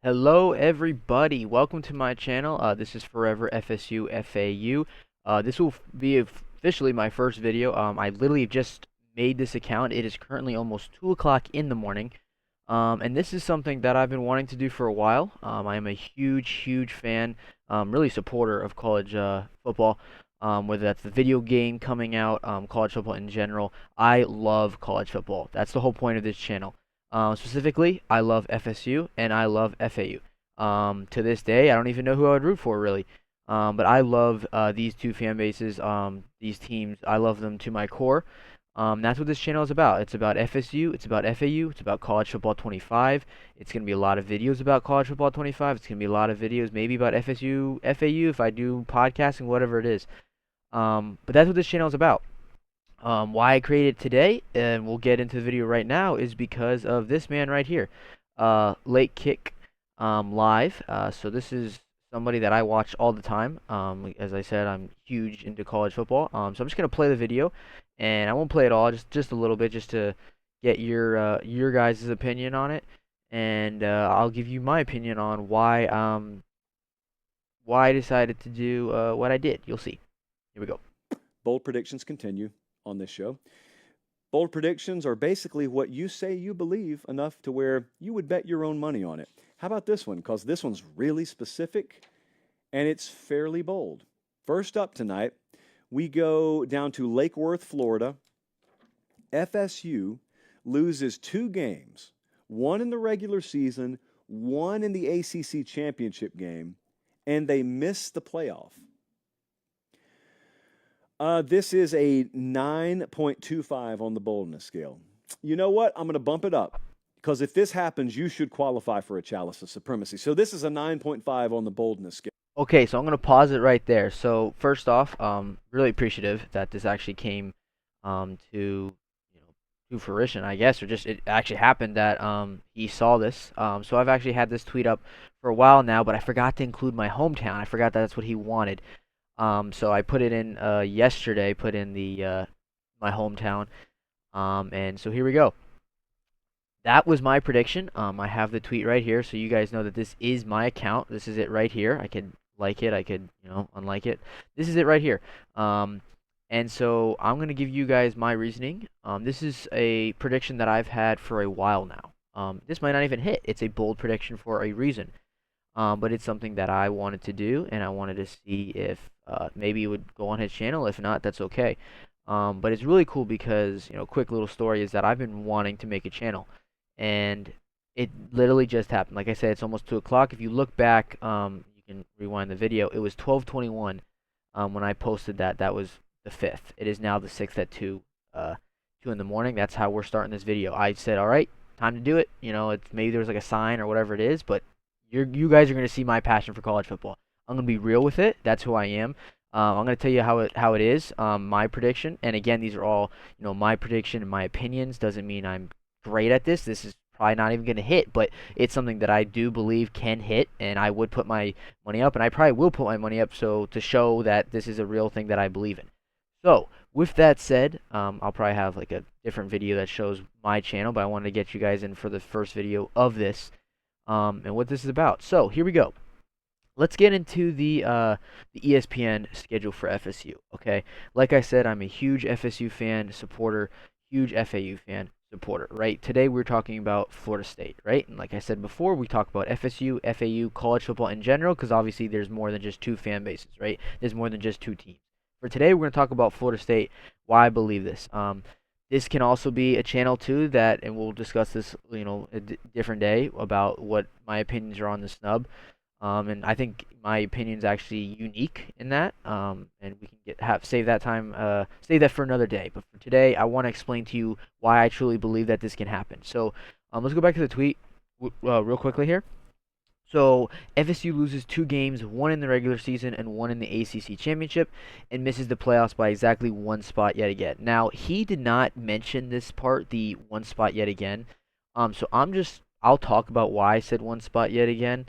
Hello everybody, welcome to my channel. This is Forever FSU FAU. This will be officially my first video. I literally just made this account. It is currently almost 2 o'clock in the morning. And this is something that I've been wanting to do for a while. I am a huge fan, really supporter of college football. Whether that's the video game coming out, college football in general. I love college football. That's the whole point of this channel. Specifically, I love FSU and I love FAU. To this day, I don't even know who I would root for really. But I love these two fan bases, these teams. I love them to my core. That's what this channel is about. It's about FSU, it's about FAU, it's about College Football 25. It's going to be a lot of videos about College Football 25. It's going to be a lot of videos maybe about FSU, FAU if I do podcasting, whatever it is. But that's what this channel is about. Why I created today, and we'll get into the video right now, is because of this man right here, Late Kick Live. So this is somebody that I watch all the time. As I said, I'm huge into college football. So I'm just gonna play the video, and I won't play it all, just a little bit, just to get your guys' opinion on it, and I'll give you my opinion on why I decided to do what I did. You'll see. Here we go. Bold predictions continue on this show. Bold predictions are basically what you say you believe enough to where you would bet your own money on it. How about this one? Because this one's really specific and it's fairly bold. First up tonight, we go down to Lake Worth, Florida. FSU loses 2 games, one in the regular season, one in the ACC championship game, and they miss the playoff. This is a 9.25 on the boldness scale. You know what? I'm going to bump it up because if this happens, you should qualify for a Chalice of Supremacy. So this is a 9.5 on the boldness scale. Okay, so I'm gonna pause it right there. So first off, really appreciative that this actually came to fruition, I guess, or just it actually happened that he saw this. So I've actually had this tweet up for a while now, but I forgot to include my hometown. I forgot that that's what he wanted. So I put it in yesterday, put in the my hometown. And so here we go. That was my prediction. I have the tweet right here, so you guys know that this is my account. This is it right here. I could like it. I could, unlike it. This is it right here. And so I'm going to give you guys my reasoning. This is a prediction that I've had for a while now. This might not even hit. It's a bold prediction for a reason. But it's something that I wanted to do, and I wanted to see if maybe it would go on his channel. If not, that's okay. But it's really cool because, quick little story is that I've been wanting to make a channel, and it literally just happened. Like I said, it's almost 2 o'clock. If you look back, you can rewind the video. It was 12:21 when I posted that. That was the 5th. It is now the 6th at 2 in the morning. That's how we're starting this video. I said, all right, time to do it. It's maybe there was like a sign or whatever it is, but you guys are going to see my passion for college football. I'm going to be real with it. That's who I am. I'm going to tell you how it is, my prediction. And again, these are all, my prediction and my opinions. Doesn't mean I'm great at this. This is probably not even going to hit, but it's something that I do believe can hit, and I would put my money up, and I probably will put my money up so to show that this is a real thing that I believe in. So, with that said, I'll probably have like a different video that shows my channel, but I wanted to get you guys in for the first video of this. And what this is about. So here we go. Let's get into the ESPN schedule for FSU. Okay, like I said, I'm a huge FSU fan supporter, huge FAU fan supporter. Right. Today we're talking about Florida State. Right. And like I said before, we talk about FSU, FAU, college football in general, because obviously there's more than just 2 fan bases. Right. There's more than just 2 teams. For today, we're going to talk about Florida State. Why I believe this. This can also be a channel too and we'll discuss this, a different day about what my opinions are on the snub. And I think my opinion is actually unique in that. And we can save that for another day. But for today, I want to explain to you why I truly believe that this can happen. So, let's go back to the tweet real quickly here. So FSU loses 2 games, one in the regular season and one in the ACC championship, and misses the playoffs by exactly 1 spot yet again. Now he did not mention this part, the 1 spot yet again. So I'll talk about why I said 1 spot yet again.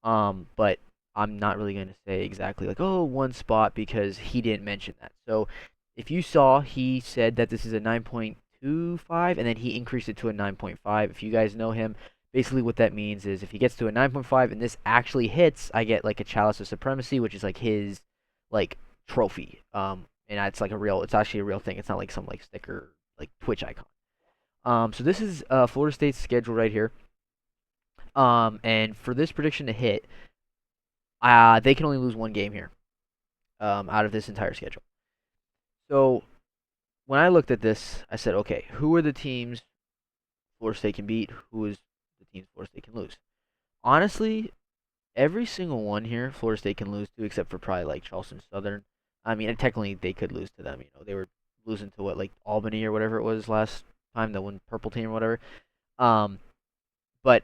But I'm not really going to say exactly like 1 spot because he didn't mention that. So if you saw, he said that this is a 9.25, and then he increased it to a 9.5. If you guys know him, Basically, what that means is if he gets to a 9.5 and this actually hits, I get like a Chalice of Supremacy, which is like his like trophy. And it's like a real, it's actually a real thing. It's not like some like sticker like Twitch icon. So this is Florida State's schedule right here. And for this prediction to hit, they can only lose one game here. Out of this entire schedule. So when I looked at this, I said, okay, who are the teams Florida State can beat? Who is the teams Florida State can lose? Honestly, every single one here, Florida State can lose to, except for probably like Charleston Southern. I mean, and technically they could lose to them. You know, they were losing to what, like Albany or whatever it was last time, the one purple team or whatever. Um, but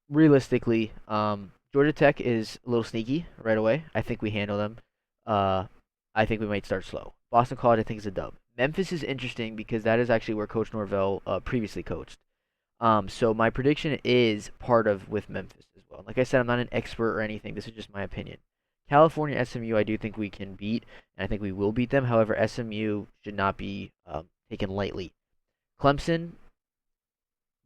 realistically, Georgia Tech is a little sneaky right away. I think we handle them. Uh, I think we might start slow. Boston College, I think, is a dub. Memphis is interesting because that is actually where Coach Norvell previously coached. So my prediction is part of with Memphis as well. Like I said, I'm not an expert or anything. This is just my opinion. California SMU, I do think we can beat, and I think we will beat them. However, SMU should not be taken lightly. Clemson,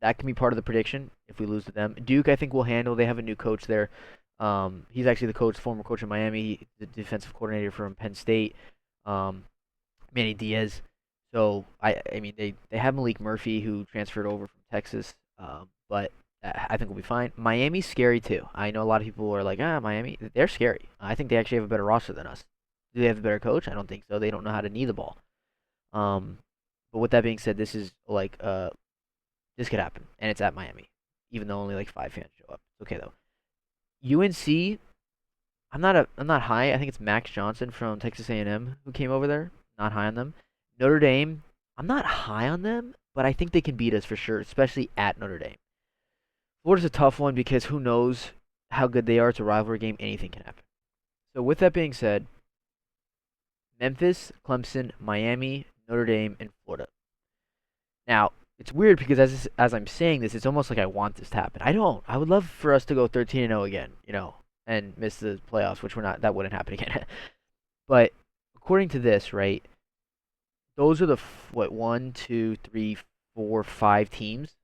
that can be part of the prediction if we lose to them. Duke, I think we'll handle. They have a new coach there. He's actually the former coach of Miami, the defensive coordinator from Penn State, Manny Diaz. So I mean they have Malik Murphy who transferred over from Texas, but I think we'll be fine. Miami's scary too. I know a lot of people are like, Miami, they're scary. I think they actually have a better roster than us. Do they have a better coach? I don't think so. They don't know how to knee the ball. But with that being said, this is like this could happen, and it's at Miami, even though only like 5 fans show up. It's okay though. UNC, I'm not high. I think it's Max Johnson from Texas A&M who came over there. Not high on them. Notre Dame, I'm not high on them, but I think they can beat us for sure, especially at Notre Dame. Florida's a tough one because who knows how good they are. It's a rivalry game. Anything can happen. So with that being said, Memphis, Clemson, Miami, Notre Dame, and Florida. Now, it's weird because as I'm saying this, it's almost like I want this to happen. I don't. I would love for us to go 13-0 again, and miss the playoffs, which we're not. That wouldn't happen again. But according to this, right, those are the what 1, 2, 3, 4, 5 teams,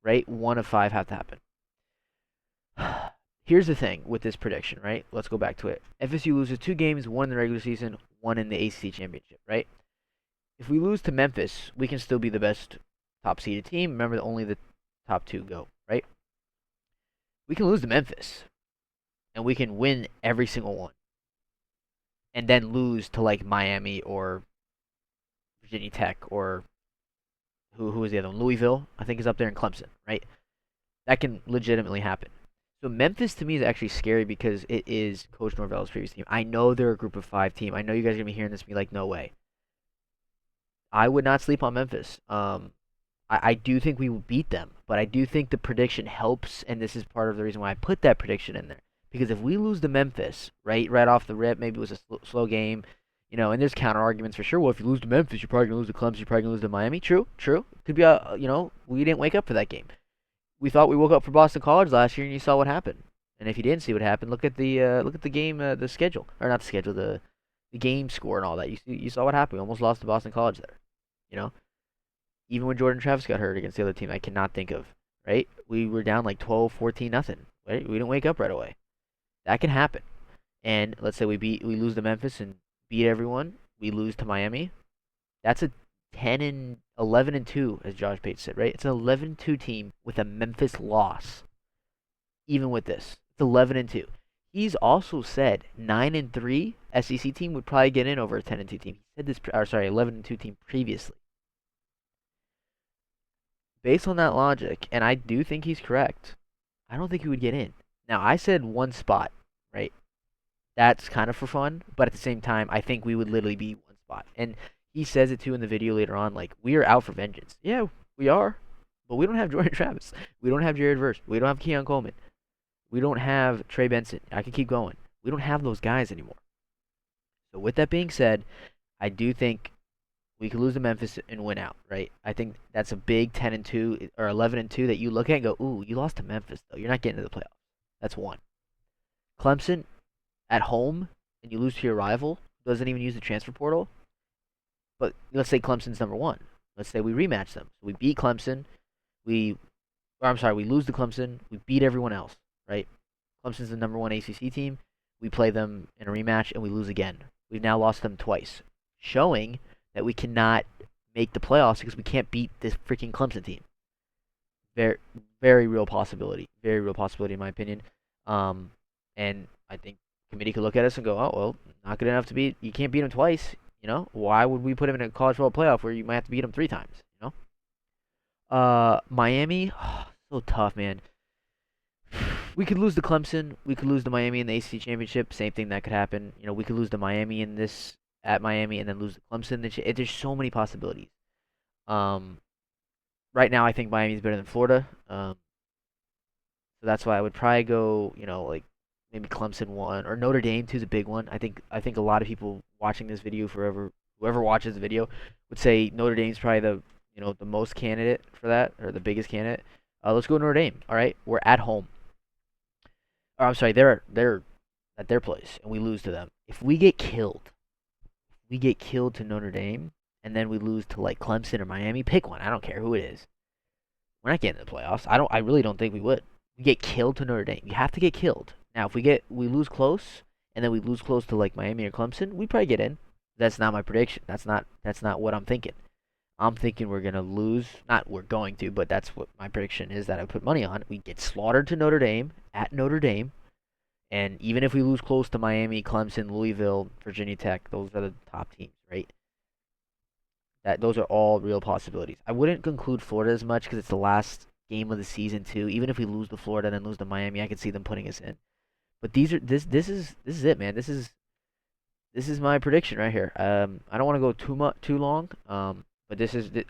right? One of 5 have to happen. Here's the thing with this prediction, right? Let's go back to it. FSU loses 2 games, 1 in the regular season, 1 in the ACC championship, right? If we lose to Memphis, we can still be the best top seeded team. Remember, only the top 2 go, right? We can lose to Memphis, and we can win every single one, and then lose to like Miami or Virginia Tech or who is the other one? Louisville, I think, is up there in Clemson, right? That can legitimately happen. So Memphis to me is actually scary because it is Coach Norvell's previous team. I know they're a group of 5 team. I know you guys are gonna be hearing this and be like, no way. I would not sleep on Memphis. I do think we will beat them, but I do think the prediction helps, and this is part of the reason why I put that prediction in there. Because if we lose to Memphis, right off the rip, maybe it was a slow game, and there's counter arguments for sure. Well, if you lose to Memphis, you're probably gonna lose to Clemson. You're probably gonna lose to Miami. True. Could be we didn't wake up for that game. We thought we woke up for Boston College last year, and you saw what happened. And if you didn't see what happened, look at the game, the schedule, or not the schedule, the game score and all that. You saw what happened. We almost lost to Boston College there. Even when Jordan Travis got hurt against the other team, I cannot think of. Right, we were down like 12, 14, nothing. Right, we didn't wake up right away. That can happen. And let's say we lose to Memphis and beat everyone. We lose to Miami. That's a 11-2, as Josh Pate said, right? It's an 11-2 team with a Memphis loss. Even with this, it's 11-2. He's also said 9-3 SEC team would probably get in over a 10-2 team. He said this, 11-2 team previously. Based on that logic, and I do think he's correct, I don't think he would get in. Now, I said 1 spot, right? That's kind of for fun, but at the same time, I think we would literally be 1 spot. And he says it too in the video later on, like, we are out for vengeance. Yeah, we are, but we don't have Jordan Travis. We don't have Jared Verse. We don't have Keon Coleman. We don't have Trey Benson. I can keep going. We don't have those guys anymore. So with that being said, I do think we could lose to Memphis and win out, right? I think that's a big 10-2 or 11-2 that you look at and go, ooh, you lost to Memphis, though. You're not getting to the playoffs. That's 1. Clemson at home and you lose to your rival, doesn't even use the transfer portal. But let's say Clemson's number 1. Let's say we rematch them. So we beat Clemson. We Or I'm sorry, we lose to Clemson. We beat everyone else, right? Clemson's the number one ACC team. We play them in a rematch and we lose again. We've now lost them twice, showing that we cannot make the playoffs because we can't beat this freaking Clemson team. Very, very real possibility. Very real possibility in my opinion. And I think committee could look at us and go, oh well, not good enough to beat. You can't beat them twice. Why would we put him in a college football playoff where you might have to beat him 3 times? Miami, so tough, man. We could lose to Clemson. We could lose to Miami in the ACC championship. Same thing that could happen. We could lose to Miami in this at Miami and then lose to Clemson. There's so many possibilities. Um, right now I think Miami's better than Florida. So that's why I would probably go, like maybe Clemson 1 or Notre Dame 2 is a big one. I think a lot of people watching this video whoever watches the video would say Notre Dame's probably the most candidate for that or the biggest candidate. Let's go Notre Dame. All right, we're at home. Or I'm sorry, they're at their place and we lose to them. If we get killed to Notre Dame and then we lose to like Clemson or Miami, pick one. I don't care who it is. We're not getting to the playoffs. I really don't think we would. We get killed to Notre Dame. You have to get killed. Now, if we lose close and then we lose close to like Miami or Clemson, we probably get in. That's not my prediction. That's not what I'm thinking. I'm thinking we're gonna lose. Not we're going to, but that's what my prediction is that I put money on. We get slaughtered to Notre Dame at Notre Dame, and even if we lose close to Miami, Clemson, Louisville, Virginia Tech, those are the top teams, right? Those are all real possibilities. I wouldn't conclude Florida as much because it's the last game of the season too. Even if we lose to Florida and then lose to Miami, I could see them putting us in. But this is it, man. This is my prediction right here. I don't want to go too long. But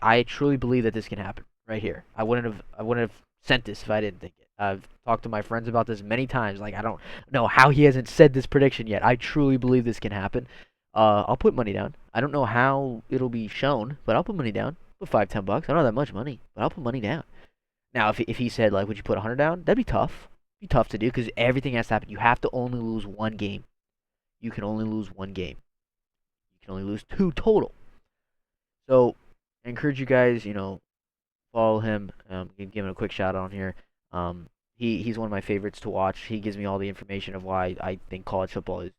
I truly believe that this can happen right here. I wouldn't have sent this if I didn't think it. I've talked to my friends about this many times. Like I don't know how he hasn't said this prediction yet. I truly believe this can happen. I'll put money down. I don't know how it'll be shown, but I'll put money down. Put $5-10. I don't have that much money, but I'll put money down. Now, if he said like, would you put 100 down? That'd be tough. It'd be tough to do because everything has to happen. You have to only lose one game. You can only lose one game. You can only lose 2 total. So I encourage you guys, follow him. Give him a quick shout out on here. He's one of my favorites to watch. He gives me all the information of why I think college football is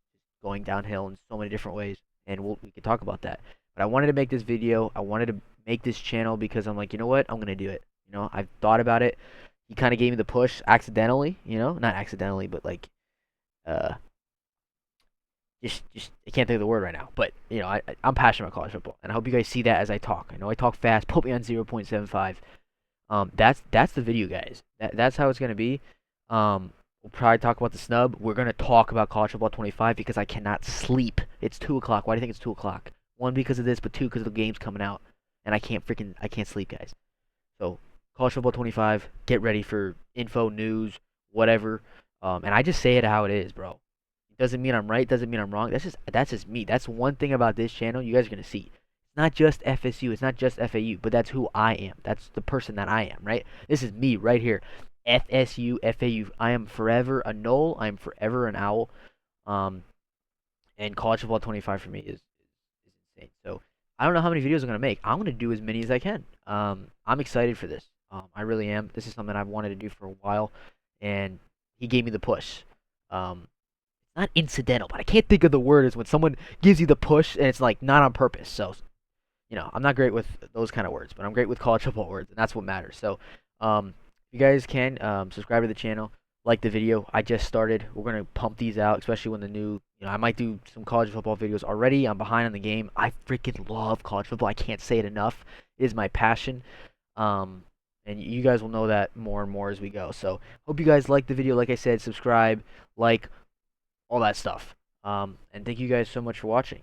going downhill in so many different ways, and we can talk about that. But I wanted to make this video. I wanted to make this channel because I'm like, you know what? I'm gonna do it. I've thought about it. He kind of gave me the push accidentally. Not accidentally, but like, just I can't think of the word right now. But I'm passionate about college football, and I hope you guys see that as I talk. I know I talk fast. Put me on 0.75. That's the video, guys. That's how it's gonna be. We'll probably talk about the snub. We're gonna talk about college football 25 because I cannot sleep. It's 2 o'clock. Why do you think it's 2 o'clock? 1 because of this, but 2 because the game's coming out, and I can't sleep, guys. So college football 25. Get ready for info, news, whatever. And I just say it how it is, bro. Doesn't mean I'm right. Doesn't mean I'm wrong. That's just me. That's one thing about this channel you guys are gonna see. It's not just FSU. It's not just FAU. But that's who I am. That's the person that I am. Right. This is me right here. FSU, FAU. I am forever a Knoll. I am forever an Owl. And college football 25 for me is insane. So I don't know how many videos I'm gonna make. I'm gonna do as many as I can. I'm excited for this. I really am. This is something I've wanted to do for a while, and he gave me the push. Not incidental, but I can't think of the word is when someone gives you the push and it's like not on purpose. So, I'm not great with those kind of words, but I'm great with college football words, and that's what matters. So, you guys can subscribe to the channel, like the video. I just started. We're gonna pump these out, especially when the new. I might do some college football videos already. I'm behind on the game. I freaking love college football. I can't say it enough. It is my passion. And you guys will know that more and more as we go. So, hope you guys like the video. Like I said, subscribe, like, all that stuff. And thank you guys so much for watching.